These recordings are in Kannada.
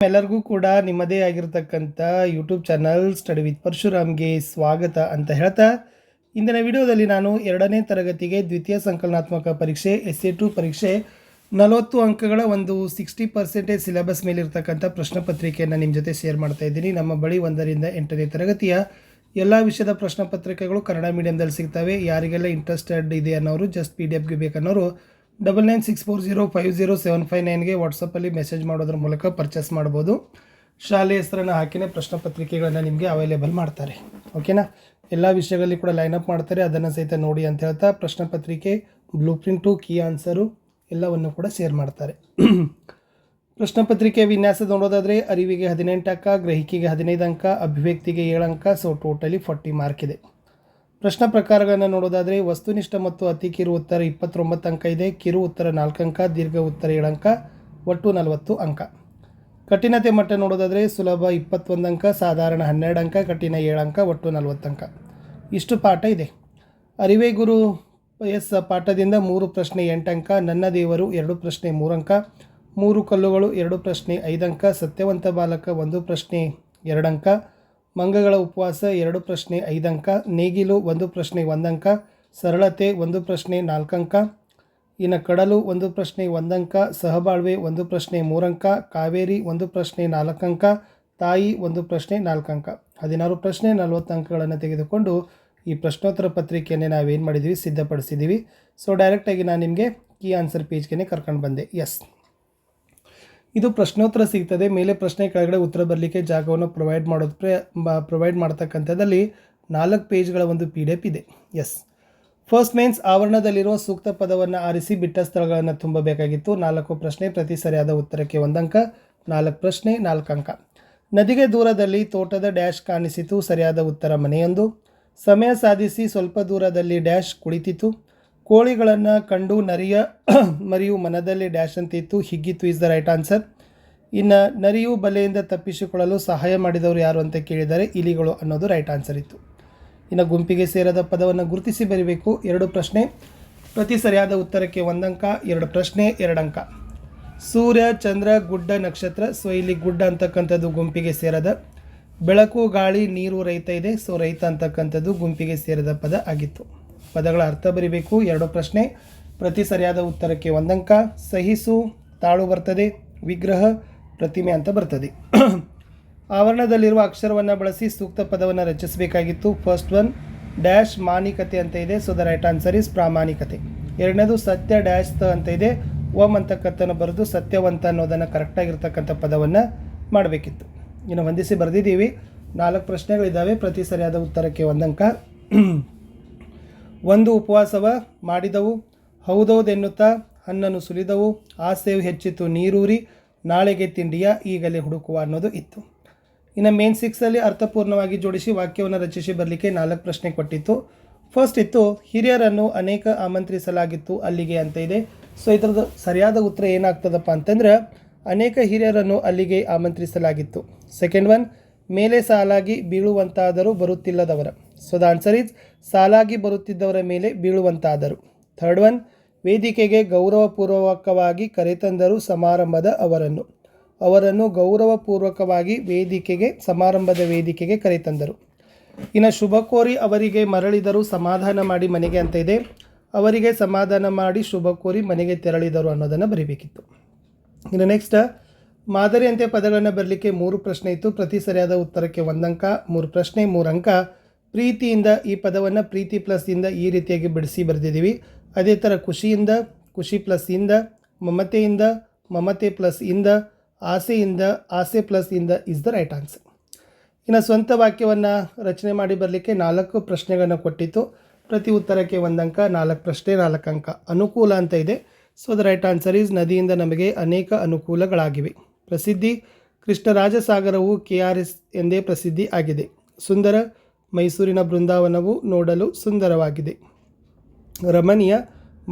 ಎಲ್ಲರಿಗೂ ಕೂಡ ನಿಮ್ಮದೇ ಆಗಿರತಕ್ಕಂಥ ಯೂಟ್ಯೂಬ್ ಚಾನಲ್ ಸ್ಟಡಿ ವಿತ್ ಪರಶುರಾಮ್ಗೆ ಸ್ವಾಗತ ಅಂತ ಹೇಳ್ತಾ ಇಂದಿನ ವಿಡಿಯೋದಲ್ಲಿ ನಾನು 2ನೇ ತರಗತಿಗೆ ದ್ವಿತೀಯ ಸಂಕಲನಾತ್ಮಕ ಪರೀಕ್ಷೆ SA2 ಪರೀಕ್ಷೆ 40 ಅಂಕಗಳ ಒಂದು 60% ಸಿಲೆಬಸ್ ಮೇಲಿರ್ತಕ್ಕಂಥ ಪ್ರಶ್ನೆ ಪತ್ರಿಕೆಯನ್ನು ನಿಮ್ಮ ಜೊತೆ ಶೇರ್ ಮಾಡ್ತಾ ಇದ್ದೀನಿ. ನಮ್ಮ ಬಳಿ 1ರಿಂದ 8ನೇ ತರಗತಿಯ ಎಲ್ಲ ವಿಷಯದ ಪ್ರಶ್ನೆ ಪತ್ರಿಕೆಗಳು ಕನ್ನಡ ಮೀಡಿಯಮ್ದಲ್ಲಿ ಸಿಗ್ತವೆ. ಯಾರಿಗೆಲ್ಲ ಇಂಟ್ರೆಸ್ಟೆಡ್ ಇದೆ ಅನ್ನೋರು ಜಸ್ಟ್ PDF ಬೇಕನ್ನೋರು 9964050759ಗೆ ವಾಟ್ಸಪ್ಪಲ್ಲಿ ಮೆಸೇಜ್ ಮಾಡೋದ್ರ ಮೂಲಕ ಪರ್ಚೇಸ್ ಮಾಡ್ಬೋದು. ಶಾಲೆ ಹೆಸರನ್ನು ಹಾಕಿನೇ ಪ್ರಶ್ನೆ ಪತ್ರಿಕೆಗಳನ್ನು ನಿಮಗೆ ಅವೈಲೇಬಲ್ ಮಾಡ್ತಾರೆ. ಓಕೆನಾ, ಎಲ್ಲ ವಿಷಯಗಳಲ್ಲಿ ಕೂಡ ಲೈನಪ್ ಮಾಡ್ತಾರೆ, ಅದನ್ನು ಸಹಿತ ನೋಡಿ ಅಂತ ಹೇಳ್ತಾ ಪ್ರಶ್ನೆ ಪತ್ರಿಕೆ, ಬ್ಲೂ ಪ್ರಿಂಟು, ಕೀ ಆನ್ಸರು ಎಲ್ಲವನ್ನು ಕೂಡ ಶೇರ್ ಮಾಡ್ತಾರೆ. ಪ್ರಶ್ನೆ ಪತ್ರಿಕೆ ವಿನ್ಯಾಸ ನೋಡೋದಾದರೆ ಅರಿವಿಗೆ 18 ಅಂಕ, ಗ್ರಹಿಕೆಗೆ 15 ಅಂಕ, ಅಭಿವ್ಯಕ್ತಿಗೆ 7 ಅಂಕ, ಸೊ ಟೋಟಲಿ 40 ಮಾರ್ಕ್ ಇದೆ. ಪ್ರಶ್ನೆ ಪ್ರಕಾರಗಳನ್ನು ನೋಡೋದಾದರೆ ವಸ್ತುನಿಷ್ಠ ಮತ್ತು ಅತಿ ಕಿರು ಉತ್ತರ 29 ಅಂಕ ಇದೆ, ಕಿರು ಉತ್ತರ 4 ಅಂಕ, ದೀರ್ಘ ಉತ್ತರ 7 ಅಂಕ, ಒಟ್ಟು 40 ಅಂಕ. ಕಠಿಣತೆ ಮಟ್ಟ ನೋಡೋದಾದರೆ ಸುಲಭ 21 ಅಂಕ, ಸಾಧಾರಣ 12 ಅಂಕ, ಕಠಿಣ 7 ಅಂಕ, ಒಟ್ಟು 40 ಅಂಕ. ಇಷ್ಟು ಪಾಠ ಇದೆ. ಅರಿವೇ ಗುರು ಪಾಠದಿಂದ 3 ಪ್ರಶ್ನೆ 8 ಅಂಕ, ನನ್ನ ದೇವರು 2 ಪ್ರಶ್ನೆ 3 ಅಂಕ, 3 ಕಲ್ಲುಗಳು 2 ಪ್ರಶ್ನೆ 5 ಅಂಕ, ಸತ್ಯವಂತ ಬಾಲಕ 1 ಪ್ರಶ್ನೆ 2 ಅಂಕ, ಮಂಗಗಳ ಉಪವಾಸ 2 ಪ್ರಶ್ನೆ 5 ಅಂಕ, ನೇಗಿಲು 1 ಪ್ರಶ್ನೆ 1 ಅಂಕ, ಸರಳತೆ 1 ಪ್ರಶ್ನೆ 4 ಅಂಕ, ಇನ್ನು ಕಡಲು 1 ಪ್ರಶ್ನೆ 1 ಅಂಕ, ಸಹಬಾಳ್ವೆ 1 ಪ್ರಶ್ನೆ 3 ಅಂಕ, ಕಾವೇರಿ 1 ಪ್ರಶ್ನೆ 4 ಅಂಕ, ತಾಯಿ 1 ಪ್ರಶ್ನೆ 4 ಅಂಕ. 16 ಪ್ರಶ್ನೆ 40 ಅಂಕಗಳನ್ನು ತೆಗೆದುಕೊಂಡು ಈ ಪ್ರಶ್ನೋತ್ತರ ಪತ್ರಿಕೆಯನ್ನೇ ನಾವೇನು ಮಾಡಿದ್ದೀವಿ, ಸಿದ್ಧಪಡಿಸಿದ್ದೀವಿ. ಸೊ ಡೈರೆಕ್ಟಾಗಿ ನಾನು ನಿಮಗೆ ಕೀ ಆನ್ಸರ್ ಪೇಜ್ಗೆ ಕರ್ಕೊಂಡು ಬಂದೆ. ಎಸ್, ಇದು ಪ್ರಶ್ನೋತ್ತರ ಸಿಗ್ತದೆ. ಮೇಲೆ ಪ್ರಶ್ನೆ ಕೆಳಗಡೆ ಉತ್ತರ ಬರಲಿಕ್ಕೆ ಜಾಗವನ್ನು ಪ್ರೊವೈಡ್ ಮಾಡ್ತಕ್ಕಂಥದ್ದಲ್ಲಿ 4 ಪೇಜ್ಗಳ ಒಂದು PDF ಇದೆ. ಎಸ್, ಫಸ್ಟ್ ಮೇನ್ಸ್ ಆವರಣದಲ್ಲಿರುವ ಸೂಕ್ತ ಪದವನ್ನು ಆರಿಸಿ ಬಿಟ್ಟ ಸ್ಥಳಗಳನ್ನು ತುಂಬಬೇಕಾಗಿತ್ತು. 4 ಪ್ರಶ್ನೆ, ಪ್ರತಿ ಸರಿಯಾದ ಉತ್ತರಕ್ಕೆ 1 ಅಂಕ, 4 ಪ್ರಶ್ನೆ 4 ಅಂಕ. ನದಿಗೆ ದೂರದಲ್ಲಿ ತೋಟದ ಡ್ಯಾಶ್ ಕಾಣಿಸಿತು, ಸರಿಯಾದ ಉತ್ತರ ಮನೆಯೊಂದು. ಸಮಯ ಸಾಧಿಸಿ ಸ್ವಲ್ಪ ದೂರದಲ್ಲಿ ಡ್ಯಾಶ್ ಕುಳಿತಿತು. ಕೋಳಿಗಳನ್ನು ಕಂಡು ನರಿಯ ಮರಿಯು ಮನದಲ್ಲಿ ಡ್ಯಾಶ್ ಅಂತಿತ್ತು, ಹಿಗ್ಗಿತು ಇಸ್ ದ ರೈಟ್ ಆನ್ಸರ್. ಇನ್ನು ನರಿಯು ಬಲೆಯಿಂದ ತಪ್ಪಿಸಿಕೊಳ್ಳಲು ಸಹಾಯ ಮಾಡಿದವರು ಯಾರು ಅಂತ ಕೇಳಿದರೆ ಇಲಿಗಳು ಅನ್ನೋದು ರೈಟ್ ಆನ್ಸರ್ ಇತ್ತು. ಇನ್ನು ಗುಂಪಿಗೆ ಸೇರದ ಪದವನ್ನು ಗುರುತಿಸಿ ಬರೀಬೇಕು. 2 ಪ್ರಶ್ನೆ, ಪ್ರತಿ ಸರಿಯಾದ ಉತ್ತರಕ್ಕೆ 1 ಅಂಕ, 2 ಪ್ರಶ್ನೆ 2 ಅಂಕ. ಸೂರ್ಯ, ಚಂದ್ರ, ಗುಡ್ಡ, ನಕ್ಷತ್ರ. ಸೊ ಇಲ್ಲಿ ಗುಡ್ಡ ಅಂತಕ್ಕಂಥದ್ದು ಗುಂಪಿಗೆ ಸೇರದ. ಬೆಳಕು, ಗಾಳಿ, ನೀರು, ರೈತ ಇದೆ. ಸೊ ರೈತ ಅಂತಕ್ಕಂಥದ್ದು ಗುಂಪಿಗೆ ಸೇರದ ಪದ ಆಗಿತ್ತು. ಪದಗಳ ಅರ್ಥ ಬರೀಬೇಕು. 2 ಪ್ರಶ್ನೆ, ಪ್ರತಿ ಸರಿಯಾದ ಉತ್ತರಕ್ಕೆ 1 ಅಂಕ. ಸಹಿಸು, ತಾಳು ಬರ್ತದೆ. ವಿಗ್ರಹ, ಪ್ರತಿಮೆ ಅಂತ ಬರ್ತದೆ. ಆವರಣದಲ್ಲಿರುವ ಅಕ್ಷರವನ್ನು ಬಳಸಿ ಸೂಕ್ತ ಪದವನ್ನು ರಚಿಸಬೇಕಾಗಿತ್ತು. ಫಸ್ಟ್ ಒನ್ ಡ್ಯಾಶ್ ಮಾನಿಕತೆ ಅಂತ ಇದೆ. So the right answer is ಪ್ರಾಮಾಣಿಕತೆ. 2ನೇದು ಸತ್ಯ ಡ್ಯಾಶ್ ತ ಅಂತ ಇದೆ. ಓಂ ಅಂತಕ್ಕಂಥನ್ನು ಬರೆದು ಸತ್ಯವಂತ ಅನ್ನೋದನ್ನು ಕರೆಕ್ಟಾಗಿರ್ತಕ್ಕಂಥ ಪದವನ್ನು ಮಾಡಬೇಕಿತ್ತು. ಇನ್ನು ಹೊಂದಿಸಿ ಬರೆದಿದ್ದೀವಿ. 4 ಪ್ರಶ್ನೆಗಳಿದ್ದಾವೆ, ಪ್ರತಿ ಸರಿಯಾದ ಉತ್ತರಕ್ಕೆ 1 ಅಂಕ. 1 ಉಪವಾಸವ ಮಾಡಿದವು, ಹೌದೌದೆನ್ನುತ್ತಾ ಹಣ್ಣನ್ನು ಸುಲಿದವು, ಆಸೆಯು ಹೆಚ್ಚಿತು ನೀರೂರಿ, ನಾಳೆಗೆ ತಿಂಡಿಯ ಈಗಲೇ ಹುಡುಕುವ ಅನ್ನೋದು ಇತ್ತು. ಇನ್ನು ಮೇನ್ 6ಅಲ್ಲಿ ಅರ್ಥಪೂರ್ಣವಾಗಿ ಜೋಡಿಸಿ ವಾಕ್ಯವನ್ನು ರಚಿಸಿ ಬರಲಿಕ್ಕೆ 4 ಪ್ರಶ್ನೆ ಕೊಟ್ಟಿತ್ತು. ಫಸ್ಟ್ ಇತ್ತು ಹಿರಿಯರನ್ನು ಅನೇಕ ಆಮಂತ್ರಿಸಲಾಗಿತ್ತು ಅಲ್ಲಿಗೆ ಅಂತ ಇದೆ. ಸೊ ಇದರದ್ದು ಸರಿಯಾದ ಉತ್ತರ ಏನಾಗ್ತದಪ್ಪ ಅಂತಂದ್ರೆ ಅನೇಕ ಹಿರಿಯರನ್ನು ಅಲ್ಲಿಗೆ ಆಮಂತ್ರಿಸಲಾಗಿತ್ತು. ಸೆಕೆಂಡ್ ಒನ್ ಮೇಲೆ ಸಾಲಾಗಿ ಬೀಳುವಂತಾದರೂ ಬರುತ್ತಿಲ್ಲದವರ. ಸೊ ದ ಆನ್ಸರ್ ಈಸ್ ಸಾಲಾಗಿ ಬರುತ್ತಿದ್ದವರ ಮೇಲೆ ಬೀಳುವಂತಾದರು. ಥರ್ಡ್ ಒನ್ ವೇದಿಕೆಗೆ ಗೌರವಪೂರ್ವಕವಾಗಿ ಕರೆತಂದರು ಸಮಾರಂಭದ ಅವರನ್ನು ಗೌರವಪೂರ್ವಕವಾಗಿ ಸಮಾರಂಭದ ವೇದಿಕೆಗೆ ಕರೆತಂದರು. ಇನ್ನು ಶುಭ ಕೋರಿ ಅವರಿಗೆ ಮರಳಿದರು ಸಮಾಧಾನ ಮಾಡಿ ಮನೆಗೆ ಅಂತ ಇದೆ. ಅವರಿಗೆ ಸಮಾಧಾನ ಮಾಡಿ ಶುಭ ಕೋರಿ ಮನೆಗೆ ತೆರಳಿದರು ಅನ್ನೋದನ್ನು ಬರೀಬೇಕಿತ್ತು. ಇನ್ನು ನೆಕ್ಸ್ಟ್ ಮಾದರಿಯಂತೆ ಪದಗಳನ್ನು ಬರಲಿಕ್ಕೆ 3 ಪ್ರಶ್ನೆ ಇತ್ತು, ಪ್ರತಿ ಸರಿಯಾದ ಉತ್ತರಕ್ಕೆ 1 ಅಂಕ, 3 ಪ್ರಶ್ನೆ 3 ಅಂಕ. ಪ್ರೀತಿಯಿಂದ, ಈ ಪದವನ್ನು ಪ್ರೀತಿ ಪ್ಲಸ್ ಇಂದ ಈ ರೀತಿಯಾಗಿ ಬಿಡಿಸಿ ಬರೆದಿದ್ದೀವಿ. ಅದೇ ಥರ ಖುಷಿಯಿಂದ, ಖುಷಿ ಪ್ಲಸ್ ಇಂದ, ಮಮತೆಯಿಂದ, ಮಮತೆ ಪ್ಲಸ್ ಇಂದ, ಆಸೆಯಿಂದ, ಆಸೆ ಪ್ಲಸ್ ಇಂದ ಇಸ್ ದ ರೈಟ್ ಆನ್ಸರ್. ಇನ್ನು ಸ್ವಂತ ವಾಕ್ಯವನ್ನು ರಚನೆ ಮಾಡಿ ಬರಲಿಕ್ಕೆ 4 ಪ್ರಶ್ನೆಗಳನ್ನು ಕೊಟ್ಟಿತ್ತು, ಪ್ರತಿ ಉತ್ತರಕ್ಕೆ 1 ಅಂಕ, 4 ಪ್ರಶ್ನೆ 4 ಅಂಕ. ಅನುಕೂಲ ಅಂತ ಇದೆ. So the right answer is ನದಿಯಿಂದ ನಮಗೆ ಅನೇಕ ಅನುಕೂಲಗಳಾಗಿವೆ. ಪ್ರಸಿದ್ಧಿ, ಕೃಷ್ಣರಾಜಸಾಗರವು KRS ಎಂದೇ ಪ್ರಸಿದ್ಧಿ ಆಗಿದೆ. ಸುಂದರ, ಮೈಸೂರಿನ ಬೃಂದಾವನವು ನೋಡಲು ಸುಂದರವಾಗಿದೆ. ರಮಣೀಯ,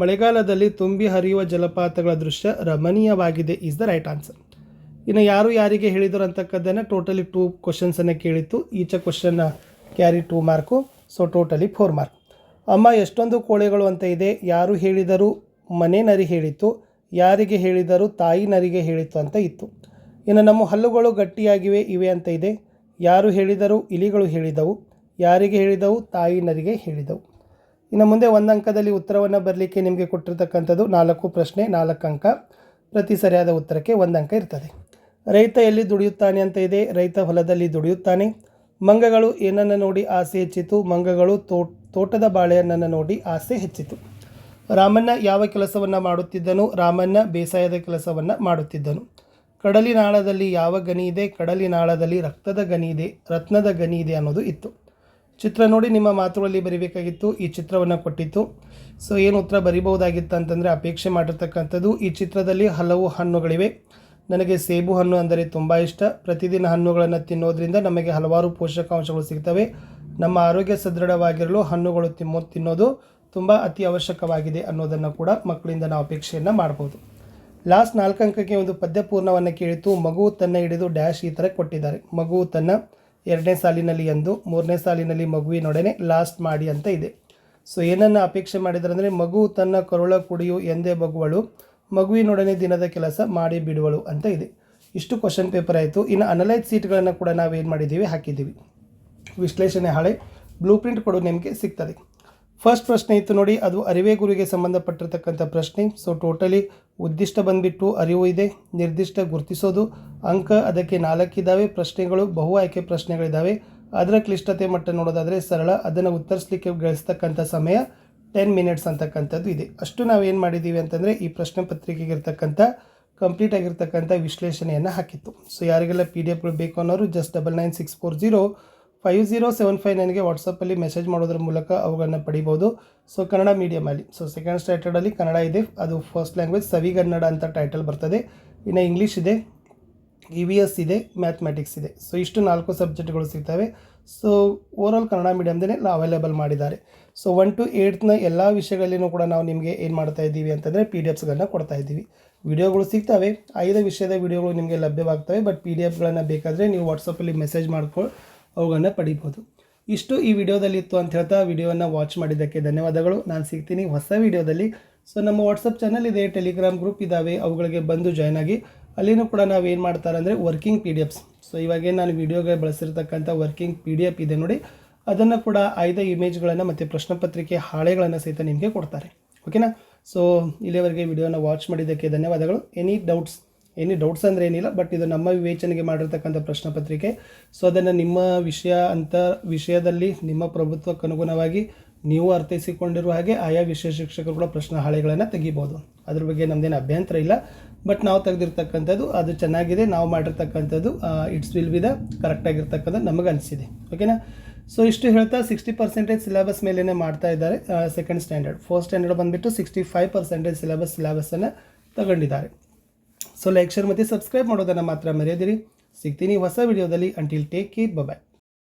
ಮಳೆಗಾಲದಲ್ಲಿ ತುಂಬಿ ಹರಿಯುವ ಜಲಪಾತಗಳ ದೃಶ್ಯ ರಮಣೀಯವಾಗಿದೆ ಇಸ್ ದ ರೈಟ್ ಆನ್ಸರ್. ಇನ್ನು ಯಾರು ಯಾರಿಗೆ ಹೇಳಿದರು ಅಂತಕ್ಕದ್ದನ್ನು ಟೋಟಲಿ 2 ಕ್ವಶನ್ಸನ್ನು ಕೇಳಿತ್ತು. Each question carry 2 mark. So totally 4 mark. ಅಮ್ಮ ಎಷ್ಟೊಂದು ಕೋಳೆಗಳು ಅಂತ ಇದೆ. ಯಾರು ಹೇಳಿದರು, ಮನೆ ನರಿ ಹೇಳಿತು. ಯಾರಿಗೆ ಹೇಳಿದರು, ತಾಯಿ ನರಿಗೆ ಹೇಳಿತು ಅಂತ ಇತ್ತು. ಇನ್ನು ನಮ್ಮ ಹಲ್ಲುಗಳು ಗಟ್ಟಿಯಾಗಿವೆ ಇವೆ ಅಂತ ಇದೆ. ಯಾರು ಹೇಳಿದರು? ಇಲಿಗಳು ಹೇಳಿದವು. ಯಾರಿಗೆ ಹೇಳಿದವು? ತಾಯಿ ನರಿಗೆ ಹೇಳಿದವು. ಇನ್ನು ಮುಂದೆ 1 ಅಂಕದಲ್ಲಿ ಉತ್ತರವನ್ನು ಬರಲಿಕ್ಕೆ ನಿಮಗೆ ಕೊಟ್ಟಿರ್ತಕ್ಕಂಥದ್ದು 4 ಪ್ರಶ್ನೆ 4 ಅಂಕ. ಪ್ರತಿ ಸರಿಯಾದ ಉತ್ತರಕ್ಕೆ 1 ಅಂಕ ಇರ್ತದೆ. ರೈತ ಎಲ್ಲಿ ದುಡಿಯುತ್ತಾನೆ ಅಂತ ಇದೆ. ರೈತ ಹೊಲದಲ್ಲಿ ದುಡಿಯುತ್ತಾನೆ. ಮಂಗಗಳು ಏನನ್ನು ನೋಡಿ ಆಸೆ ಹೆಚ್ಚಿತು? ಮಂಗಗಳು ತೋಟದ ಬಾಳೆಹಣ್ಣನ್ನು ನೋಡಿ ಆಸೆ ಹೆಚ್ಚಿತು. ರಾಮಣ್ಣ ಯಾವ ಕೆಲಸವನ್ನು ಮಾಡುತ್ತಿದ್ದನು? ರಾಮಣ್ಣ ಬೇಸಾಯದ ಕೆಲಸವನ್ನು ಮಾಡುತ್ತಿದ್ದನು. ಕಡಲಿನಾಳದಲ್ಲಿ ಯಾವ ಗನಿ ಇದೆ? ಕಡಲಿನಾಳದಲ್ಲಿ ರಕ್ತದ ಗನಿ ಇದೆ, ರತ್ನದ ಗನಿ ಇದೆ ಅನ್ನೋದು ಇತ್ತು. ಚಿತ್ರ ನೋಡಿ ನಿಮ್ಮ ಮಾತುಗಳಲ್ಲಿ ಬರೀಬೇಕಾಗಿತ್ತು. ಈ ಚಿತ್ರವನ್ನು ಕೊಟ್ಟಿತ್ತು. ಸೊ ಏನು ಉತ್ತರ ಬರಿಬಹುದಾಗಿತ್ತು ಅಂತಂದರೆ ಅಪೇಕ್ಷೆ ಮಾಡಿರ್ತಕ್ಕಂಥದ್ದು, ಈ ಚಿತ್ರದಲ್ಲಿ ಹಲವು ಹಣ್ಣುಗಳಿವೆ. ನನಗೆ ಸೇಬು ಹಣ್ಣು ಅಂದರೆ ತುಂಬ ಇಷ್ಟ. ಪ್ರತಿದಿನ ಹಣ್ಣುಗಳನ್ನು ತಿನ್ನೋದ್ರಿಂದ ನಮಗೆ ಹಲವಾರು ಪೋಷಕಾಂಶಗಳು ಸಿಗ್ತವೆ. ನಮ್ಮ ಆರೋಗ್ಯ ಸದೃಢವಾಗಿರಲು ಹಣ್ಣುಗಳು ತಿನ್ನೋದು ತುಂಬ ಅತಿ ಅವಶ್ಯಕವಾಗಿದೆ ಅನ್ನೋದನ್ನು ಕೂಡ ಮಕ್ಕಳಿಂದ ನಾವು ಅಪೇಕ್ಷೆಯನ್ನು ಮಾಡ್ಬೋದು. ಲಾಸ್ಟ್ 4 ಅಂಕಕ್ಕೆ ಒಂದು ಪದ್ಯ ಪೂರ್ಣವನ್ನು ಕೇಳಿತು. ಮಗು ತನ್ನ ಹಿಡಿದು ಡ್ಯಾಶ್ ಈ ಥರ ಕೊಟ್ಟಿದ್ದಾರೆ. ಮಗು ತನ್ನ 2ನೇ ಸಾಲಿನಲ್ಲಿ ಎಂದು, 3ನೇ ಸಾಲಿನಲ್ಲಿ ಮಗುವಿನೊಡನೆ ಲಾಸ್ಟ್ ಮಾಡಿ ಅಂತ ಇದೆ. ಸೊ ಏನನ್ನು ಅಪೇಕ್ಷೆ ಮಾಡಿದ್ದಾರೆ ಅಂದರೆ ಮಗು ತನ್ನ ಕರುಳ ಕುಡಿಯು ಎಂದೇ ಬಗುವಳು, ಮಗುವಿನೊಡನೆ ದಿನದ ಕೆಲಸ ಮಾಡಿ ಬಿಡುವಳು ಅಂತ ಇದೆ. ಇಷ್ಟು ಕ್ವಶನ್ ಪೇಪರ್ ಆಯಿತು. ಇನ್ನು ಅನಲೈಸ್ ಸೀಟ್ಗಳನ್ನು ಕೂಡ ನಾವೇನು ಮಾಡಿದ್ದೀವಿ, ಹಾಕಿದ್ದೀವಿ. ವಿಶ್ಲೇಷಣೆ ಹಾಳೆ ಬ್ಲೂ ಪ್ರಿಂಟ್ ಕೊಡು ನಿಮಗೆ ಸಿಗ್ತದೆ. ಫಸ್ಟ್ ಪ್ರಶ್ನೆ ಇತ್ತು ನೋಡಿ, ಅದು ಅರಿವೇ ಗುರಿಗೆ ಸಂಬಂಧಪಟ್ಟಿರ್ತಕ್ಕಂಥ ಪ್ರಶ್ನೆ. ಸೊ ಟೋಟಲಿ ಉದ್ದಿಷ್ಟ ಬಂದುಬಿಟ್ಟು ಅರಿವು ಇದೆ, ನಿರ್ದಿಷ್ಟ ಗುರುತಿಸೋದು, ಅಂಕ ಅದಕ್ಕೆ 4 ಇದ್ದಾವೆ. ಪ್ರಶ್ನೆಗಳು ಬಹು ಆಯ್ಕೆ ಪ್ರಶ್ನೆಗಳಿದ್ದಾವೆ. ಅದರ ಕ್ಲಿಷ್ಟತೆ ಮಟ್ಟ ನೋಡೋದಾದರೆ ಸರಳ, ಅದನ್ನು ಉತ್ತರಿಸಲಿಕ್ಕೆ ಗಳಿಸ್ತಕ್ಕಂಥ ಸಮಯ 10 ಮಿನಿಟ್ಸ್ ಅಂತಕ್ಕಂಥದ್ದು ಇದೆ. ಅಷ್ಟು ನಾವೇನು ಮಾಡಿದ್ದೀವಿ ಅಂತಂದರೆ ಈ ಪ್ರಶ್ನೆ ಪತ್ರಿಕೆಗೆ ಇರ್ತಕ್ಕಂಥ ಕಂಪ್ಲೀಟ್ ಆಗಿರ್ತಕ್ಕಂಥ ವಿಶ್ಲೇಷಣೆಯನ್ನು ಹಾಕಿತ್ತು. ಸೊ ಯಾರಿಗೆಲ್ಲ PDF ಬೇಕು ಅನ್ನೋರು ಜಸ್ಟ್ 9964050759 ನನಗೆ ವಾಟ್ಸಪ್ಪಲ್ಲಿ ಮೆಸೇಜ್ ಮಾಡೋದ್ರ ಮೂಲಕ ಅವುಗಳನ್ನು ಪಡಿಬೋದು. ಸೊ ಕನ್ನಡ ಮೀಡಿಯಮಲ್ಲಿ, ಸೊ ಸೆಕೆಂಡ್ ಸ್ಟ್ಯಾಂಡರ್ಡಲ್ಲಿ ಕನ್ನಡ ಇದೆ, ಅದು ಫಸ್ಟ್ ಲ್ಯಾಂಗ್ವೇಜ್ ಸವಿಗನ್ನಡ ಅಂತ ಟೈಟಲ್ ಬರ್ತದೆ. ಇನ್ನು ಇಂಗ್ಲೀಷ್ ಇದೆ, EVS ಇದೆ, ಮ್ಯಾಥಮೆಟಿಕ್ಸ್ ಇದೆ. ಸೊ ಇಷ್ಟು 4 ಸಬ್ಜೆಕ್ಟ್ಗಳು ಸಿಗ್ತವೆ. ಸೊ ಓವರಾಲ್ ಕನ್ನಡ ಮೀಡಿಯಮ್ದೇ ಅವೈಲೇಬಲ್ ಮಾಡಿದ್ದಾರೆ. ಸೊ 1 to 8ನ ಎಲ್ಲ ವಿಷಯಗಳಲ್ಲಿನೂ ಕೂಡ ನಾವು ನಿಮಗೆ ಏನು ಮಾಡ್ತಾ ಇದ್ದೀವಿ ಅಂತಂದರೆ PDFಸ್ಗಳನ್ನು ಕೊಡ್ತಾ ಇದ್ದೀವಿ. ವಿಡಿಯೋಗಳು ಸಿಗ್ತವೆ, 5 ವಿಷಯದ ವಿಡಿಯೋಗಳು ನಿಮಗೆ ಲಭ್ಯವಾಗ್ತವೆ. ಬಟ್ PDFಗಳನ್ನು ಬೇಕಾದರೆ ನೀವು ವಾಟ್ಸಪ್ಪಲ್ಲಿ ಮೆಸೇಜ್ ಮಾಡ್ಕೊಂಡು ಅವುಗಳನ್ನು ಪಡಿಬೋದು. ಇಷ್ಟು ಈ ವಿಡಿಯೋದಲ್ಲಿ ಇತ್ತು ಅಂತ ಹೇಳ್ತಾ ವಿಡಿಯೋವನ್ನು ವಾಚ್ ಮಾಡಿದ್ದಕ್ಕೆ ಧನ್ಯವಾದಗಳು. ನಾನು ಸಿಗ್ತೀನಿ ಹೊಸ ವಿಡಿಯೋದಲ್ಲಿ. ಸೊ ನಮ್ಮ ವಾಟ್ಸಪ್ ಚಾನಲ್ ಇದೆ, ಟೆಲಿಗ್ರಾಮ್ ಗ್ರೂಪ್ ಇದ್ದಾವೆ, ಅವುಗಳಿಗೆ ಬಂದು ಜಾಯ್ನ್ ಆಗಿ. ಅಲ್ಲಿನೂ ಕೂಡ ನಾವು ಏನು ಮಾಡ್ತಾರೆ ಅಂದರೆ ವರ್ಕಿಂಗ್ PDFs. ಸೊ ಇವಾಗೇನು ನಾನು ವಿಡಿಯೋಗೆ ಬಳಸಿರ್ತಕ್ಕಂಥ ವರ್ಕಿಂಗ್ PDF ಇದೆ ನೋಡಿ, ಅದನ್ನು ಕೂಡ ಆಯ್ದ ಇಮೇಜ್ಗಳನ್ನು ಮತ್ತು ಪ್ರಶ್ನೆ ಪತ್ರಿಕೆ ಹಾಳೆಗಳನ್ನು ಸಹಿತ ನಿಮಗೆ ಕೊಡ್ತಾರೆ. ಓಕೆನಾ? ಸೊ ಇಲ್ಲಿವರೆಗೆ ವಿಡಿಯೋನ ವಾಚ್ ಮಾಡಿದ್ದಕ್ಕೆ ಧನ್ಯವಾದಗಳು. ಎನಿ ಡೌಟ್ಸ್ ಅಂದರೆ ಏನಿಲ್ಲ, ಬಟ್ ಇದು ನಮ್ಮ ವಿವೇಚನೆಗೆ ಮಾಡಿರ್ತಕ್ಕಂಥ ಪ್ರಶ್ನೆ ಪತ್ರಿಕೆ. ಸೊ ಅದನ್ನು ನಿಮ್ಮ ವಿಷಯದಲ್ಲಿ ನಿಮ್ಮ ಪ್ರಭುತ್ವಕ್ಕೆ ಅನುಗುಣವಾಗಿ ನೀವು ಅರ್ಥೈಸಿಕೊಂಡಿರುವ ಹಾಗೆ ಆಯಾ ವಿಷಯ ಶಿಕ್ಷಕರು ಕೂಡ ಪ್ರಶ್ನೆ ಹಾಳೆಗಳನ್ನು ತೆಗಿಬೋದು. ಅದ್ರ ಬಗ್ಗೆ ನಮ್ಮದೇನು ಅಭ್ಯಂತರ ಇಲ್ಲ. ಬಟ್ ನಾವು ತೆಗೆದಿರ್ತಕ್ಕಂಥದ್ದು ಅದು ಚೆನ್ನಾಗಿದೆ, ನಾವು ಮಾಡಿರ್ತಕ್ಕಂಥದ್ದು ಇಟ್ಸ್ ವಿಲ್ ಬಿ ದ ಕರೆಕ್ಟಾಗಿರ್ತಕ್ಕಂಥದ್ದು ನಮಗೆ ಅನಿಸಿದೆ. ಓಕೆನಾ? ಸೊ ಇಷ್ಟು ಹೇಳ್ತಾ 60% ಸಿಲೆಬಸ್ ಮೇಲೇ ಮಾಡ್ತಾ ಇದ್ದಾರೆ. ಸೆಕೆಂಡ್ ಸ್ಟ್ಯಾಂಡರ್ಡ್, ಫಸ್ಟ್ ಸ್ಟ್ಯಾಂಡರ್ಡ್ ಬಂದುಬಿಟ್ಟು 65% ಸಿಲೆಬಸ್ಸನ್ನು ತಗೊಂಡಿದ್ದಾರೆ. ಸೊ ಲೈಕ್, ಶೇರ್ ಮತ್ತು ಸಬ್ಸ್ಕ್ರೈಬ್ ಮಾಡೋದನ್ನು ಮಾತ್ರ ಮರೆಯದಿರಿ. ಸಿಗ್ತೀನಿ ಹೊಸ ವಿಡಿಯೋದಲ್ಲಿ. ಅಂಟಿಲ್ ಟೇಕ್ ಕೇರ್, ಬಾಯ್.